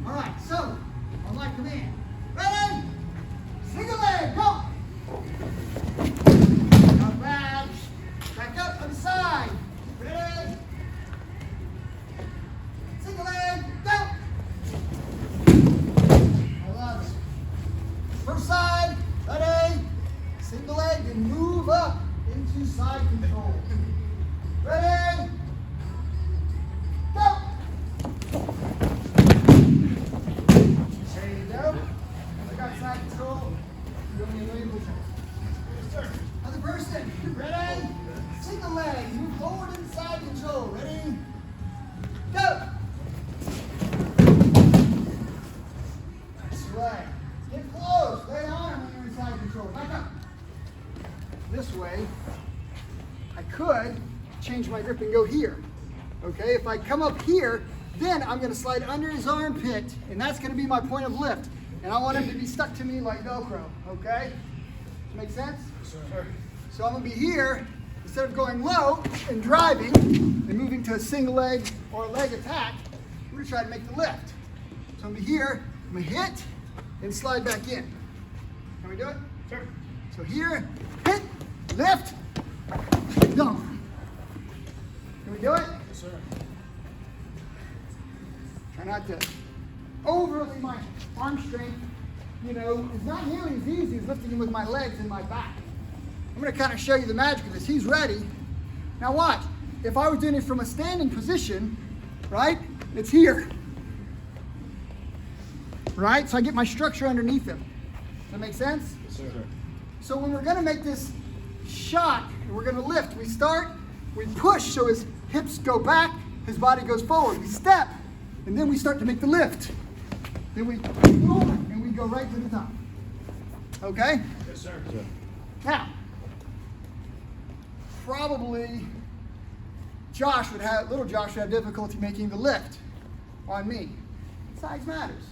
All right, so on my command. Ready? Single leg, go. Not bad. Back up on the side. Ready? Single leg, go. I love it. First side, ready? Single leg and move up into side control. Ready? Go. There you go. I got side control. You don't need any push-ups. Yes, sir. Other person. Ready? Single leg. Move forward into side control. Ready? Go. Nice way. Get close. Lay on him when you're in side control. Back up. This way, I could change my grip and go here. Okay, if I come up here, then I'm going to slide under his armpit, and that's going to be my point of lift. And I want him to be stuck to me like Velcro. Okay? Make sense? Yes, sir. So I'm going to be here, instead of going low and driving and moving to a single leg or a leg attack, we're going to try to make the lift. So I'm going to be here, I'm going to hit, and slide back in. Can we do it? Sure. So here, hit, lift, dump. Can we do it? Yes, sir. Try not to overly my arm strength, you know, it's not nearly as easy as lifting him with my legs and my back. I'm going to kind of show you the magic of this. He's ready. Now watch. If I was doing it from a standing position, right, it's here. Right? So I get my structure underneath him. Does that make sense? Yes, sir. So when we're going to make this shot, and we're going to lift, we start, we push so his hips go back, his body goes forward. We step, and then we start to make the lift. Then we boom, and we go right to the top. Okay? Yes, sir. Now, probably little Josh would have difficulty making the lift on me. Size matters.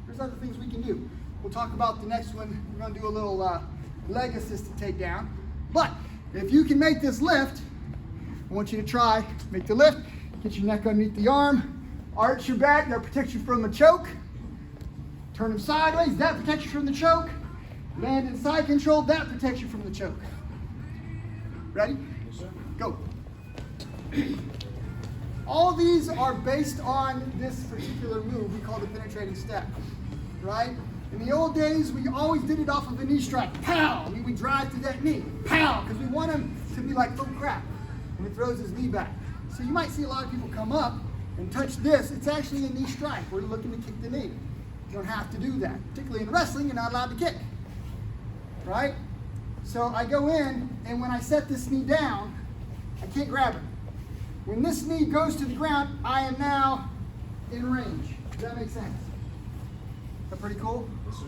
There's other things we can do. We'll talk about the next one. We're going to do a little leg assisted takedown. But if you can make this lift, I want you to try, make the lift, get your neck underneath the arm, arch your back, that protects you from a choke. Turn him sideways, that protects you from the choke. Land in side control, that protects you from the choke. Ready? Yes, sir. Go. All these are based on this particular move we call the penetrating step, right? In the old days, we always did it off of a knee strike. Pow! I mean, we drive to that knee. Pow! Because we want him to be like, oh crap, when he throws his knee back. So you might see a lot of people come up and touch this. It's actually a knee strike. We're looking to kick the knee. You don't have to do that. Particularly in wrestling, you're not allowed to kick, right? So I go in, and when I set this knee down, I can't grab it. When this knee goes to the ground, I am now in range. Does that make sense? Is that pretty cool? Yes, sir.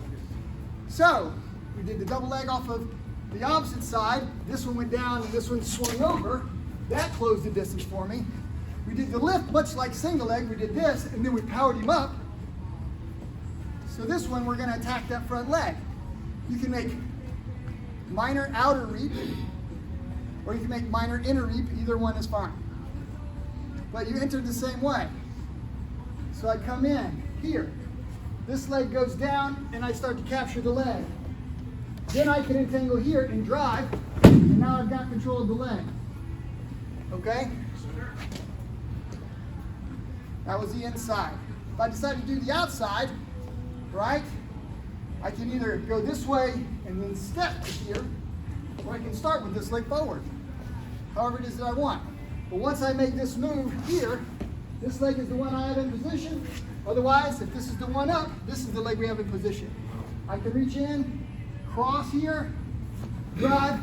So, we did the double leg off of the opposite side. This one went down and this one swung over. That closed the distance for me. We did the lift much like single leg. We did this and then we powered him up. So this one we're going to attack that front leg. You can make minor outer reap or you can make minor inner reap. Either one is fine. But you enter the same way. So I come in here. This leg goes down and I start to capture the leg. Then I can entangle here and drive, and now I've got control of the leg. Okay? That was the inside. If I decide to do the outside, right, I can either go this way and then step to here, or I can start with this leg forward. However it is that I want. But once I make this move here, this leg is the one I have in position. Otherwise, if this is the one up, this is the leg we have in position. I can reach in, cross here, drive,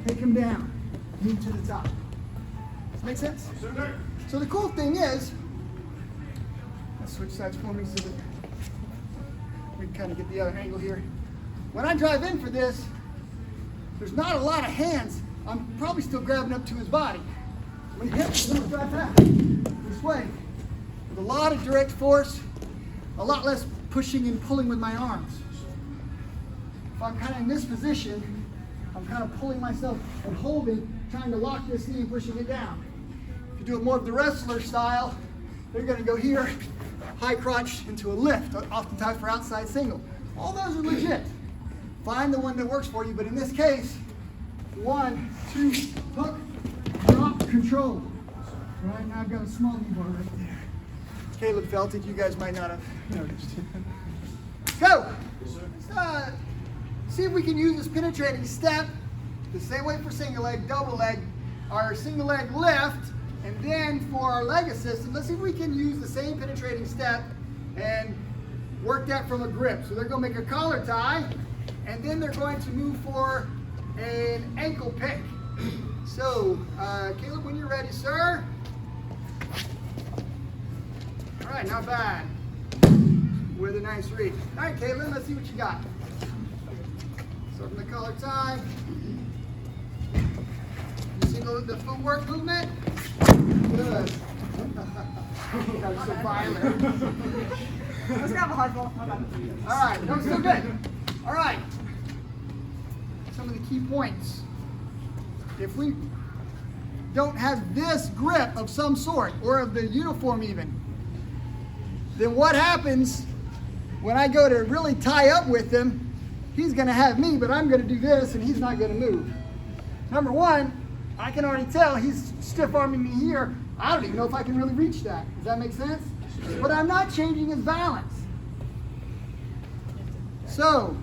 take him down, move to the top. Does that make sense? Yes, sir. So the cool thing is, let's switch sides for me so that we can kind of get the other angle here. When I drive in for this, there's not a lot of hands. I'm probably still grabbing up to his body. When he hits, then I'll drive back this way. With a lot of direct force, a lot less pushing and pulling with my arms. If I'm kind of in this position, I'm kind of pulling myself and holding, trying to lock this knee and pushing it down. If you do it more of the wrestler style, they're going to go here, high crotch into a lift, oftentimes for outside single. All those are legit. Find the one that works for you, but in this case, 1, 2, hook, drop, control. Right now I've got a small knee bar right there. Caleb felt it, you guys might not have noticed. Go! Let's see if we can use this penetrating step the same way for single leg, double leg, our single leg lift, and then for our leg assisted, let's see if we can use the same penetrating step and work that from a grip. So they're going to make a collar tie, and then they're going to move for an ankle pick. So, Caleb, when you're ready, sir. All right, not bad. With a nice reach. All right, Caleb, let's see what you got. So from the collar tie. You see the footwork movement? Good. That was so violent. Let's grab a hardball. All right, no, still good. All right. Some of the key points. If we don't have this grip of some sort, or of the uniform even, then what happens when I go to really tie up with him? He's going to have me, but I'm going to do this, and he's not going to move. Number one, I can already tell he's stiff-arming me here. I don't even know if I can really reach that. Does that make sense? But I'm not changing his balance. So,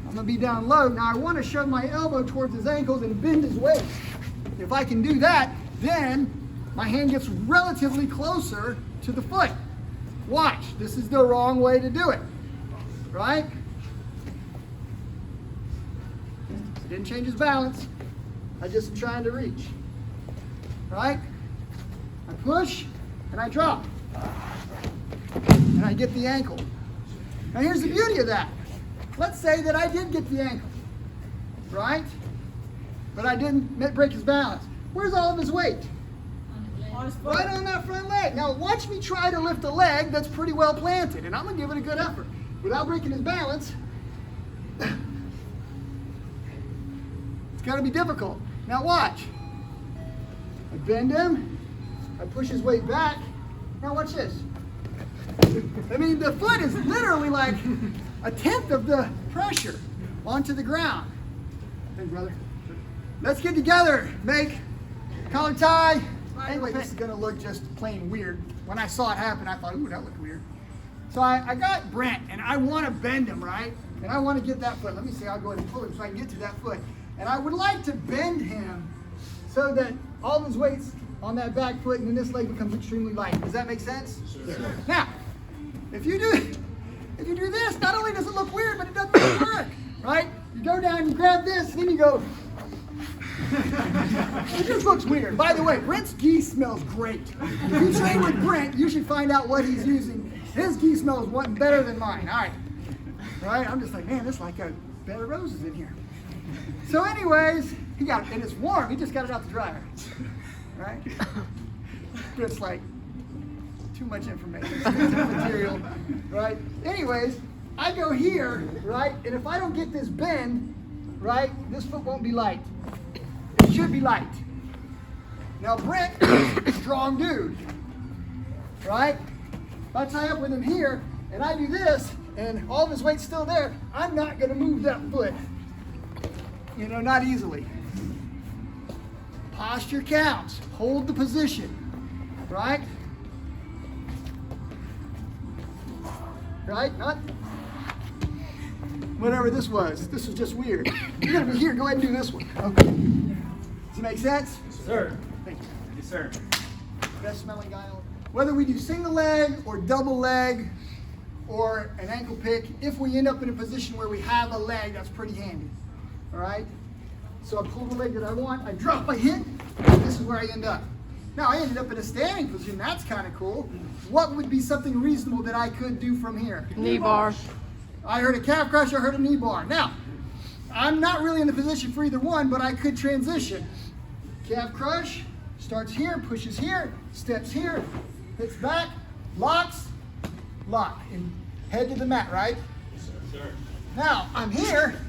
I'm going to be down low. Now, I want to shove my elbow towards his ankles and bend his waist. If I can do that, then my hand gets relatively closer to the foot. Watch. This is the wrong way to do it. Right? Didn't change his balance. I just am trying to reach. Right? I push and I drop. And I get the ankle. Now here's the beauty of that. Let's say that I did get the ankle. Right? But I didn't break his balance. Where's all of his weight? On his foot. Right on that front leg. Now watch me try to lift a leg that's pretty well planted. And I'm going to give it a good effort. Without breaking his balance, it's going to be difficult. Now watch. I bend him. I push his weight back. Now watch this. I mean, the foot is literally like a tenth of the pressure onto the ground. Hey, brother. Let's get together. Make collar tie. Anyway, this is going to look just plain weird. When I saw it happen, I thought, ooh, that looked weird. So I got Brent, and I want to bend him, right? And I want to get that foot. Let me see. I'll go ahead and pull him so I can get to that foot. And I would like to bend him so that all of his weight's on that back foot and then this leg becomes extremely light. Does that make sense? Sure. Now, if you do this, not only does it look weird, but it doesn't really work, right? You go down, you grab this, and then you go. It just looks weird. By the way, Brent's gi smells great. If you train with Brent, you should find out what he's using. His gi smells one better than mine. All right. Right? I'm just like, man, there's like a bed of roses in here. So anyways, he got it, and it's warm. He just got it out the dryer. Right? It's like too much information, too much material, right? Anyways, I go here, right? And if I don't get this bend, right, this foot won't be light. It should be light. Now Brent is a strong dude, right? If I tie up with him here and I do this and all of his weight's still there, I'm not going to move that foot. You know, not easily. Posture counts. Hold the position, right? Right? Not whatever this was. This was just weird. You're going to be here. Go ahead and do this one. Okay. Does it make sense? Yes, sir. Thank you. Yes, sir. Best smelling guy. Whether we do single leg or double leg or an ankle pick, if we end up in a position where we have a leg, that's pretty handy. All right? So I pull the leg that I want, I drop my hit, and this is where I end up. Now I ended up in a standing position, that's kind of cool. What would be something reasonable that I could do from here? Knee bar. I heard a calf crusher, I heard a knee bar. Now, I'm not really in the position for either one, but I could transition. Calf crush, starts here, pushes here, steps here, hits back, locks, lock, and head to the mat, right? Yes, sir. Now, I'm here.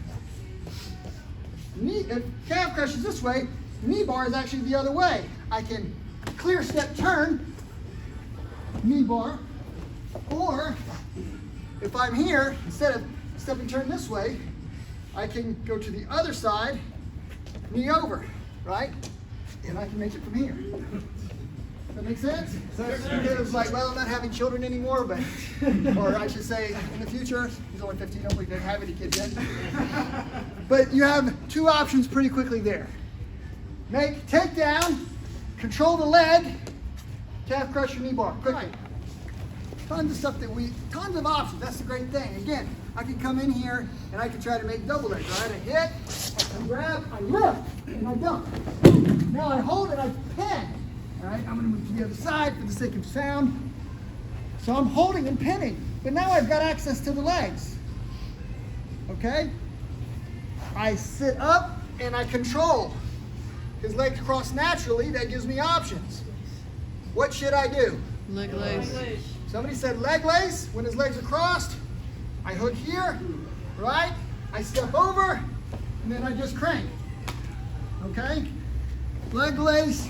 If calf crush is this way, knee bar is actually the other way. I can clear step turn, knee bar, Or if I'm here, instead of stepping turn this way, I can go to the other side, knee over, right? And I can make it from here. Does that make sense? Because like, well, I'm not having children anymore, but, or I should say in the future, he's only 15, hopefully he doesn't have any kids yet. But you have two options pretty quickly there. Make takedown, control the leg, calf crusher, knee bar, quickly. Tons of stuff tons of options, that's the great thing. Again, I can come in here and I can try to make double legs, right? I hit, I grab, I lift, and I dump. Now I hold and I pin. All right, I'm gonna move to the other side for the sake of sound. So I'm holding and pinning, but now I've got access to the legs. Okay? I sit up and I control. His legs cross naturally, that gives me options. What should I do? Leg lace. Somebody said leg lace. When his legs are crossed, I hook here, right? I step over, and then I just crank. Okay? Leg lace,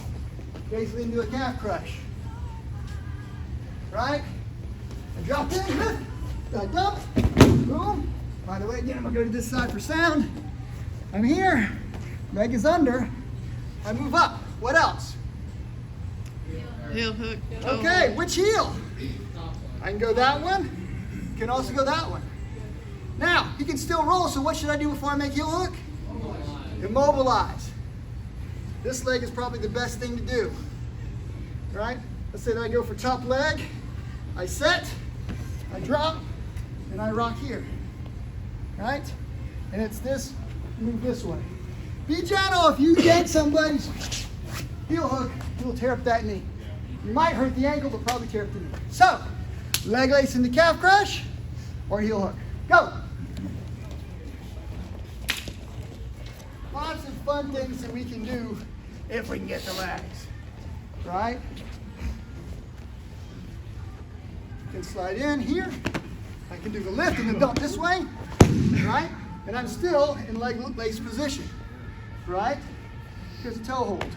basically into a calf crush. Right? I drop in, lift, I dump, boom. By the way, again, I'm gonna go to this side for sound. I'm here, leg is under, I move up. What else? Heel hook. Okay, which heel? I can go that one, can also go that one. Now, he can still roll, so what should I do before I make heel hook? Immobilize. This leg is probably the best thing to do, right? Let's say that I go for top leg, I set, I drop, and I rock here, right? And it's this, move this way. Be gentle. If you get somebody's heel hook, you'll tear up that knee. You might hurt the ankle, but probably tear up the knee. So, leg lace in the calf crush, or heel hook. Go. Lots of fun things that we can do if we can get the legs, right? You can slide in here. I can do the lift and the dump this way, right? And I'm still in leg lace position, right? Here's a toe hold. Does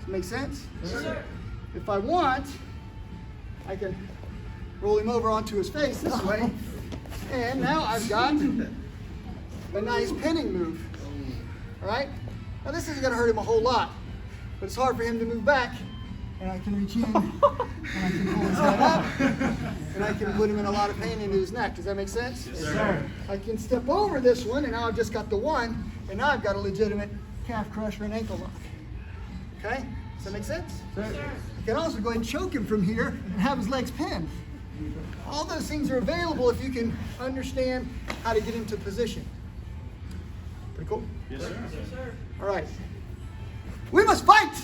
that make sense? Yes, sir. If I want, I can roll him over onto his face this way, and now I've got a nice pinning move. All right? Now this isn't going to hurt him a whole lot, but it's hard for him to move back, and I can reach in, and I can pull his head up, and I can put him in a lot of pain into his neck. Does that make sense? Yes, sir. I can step over this one, and now I've just got the one, and now I've got a legitimate calf crush or an ankle lock. Okay? Does that make sense? Yes, sir. I can also go ahead and choke him from here and have his legs pinned. All those things are available if you can understand how to get into position. Pretty cool? Yes, sir. All right. We must fight!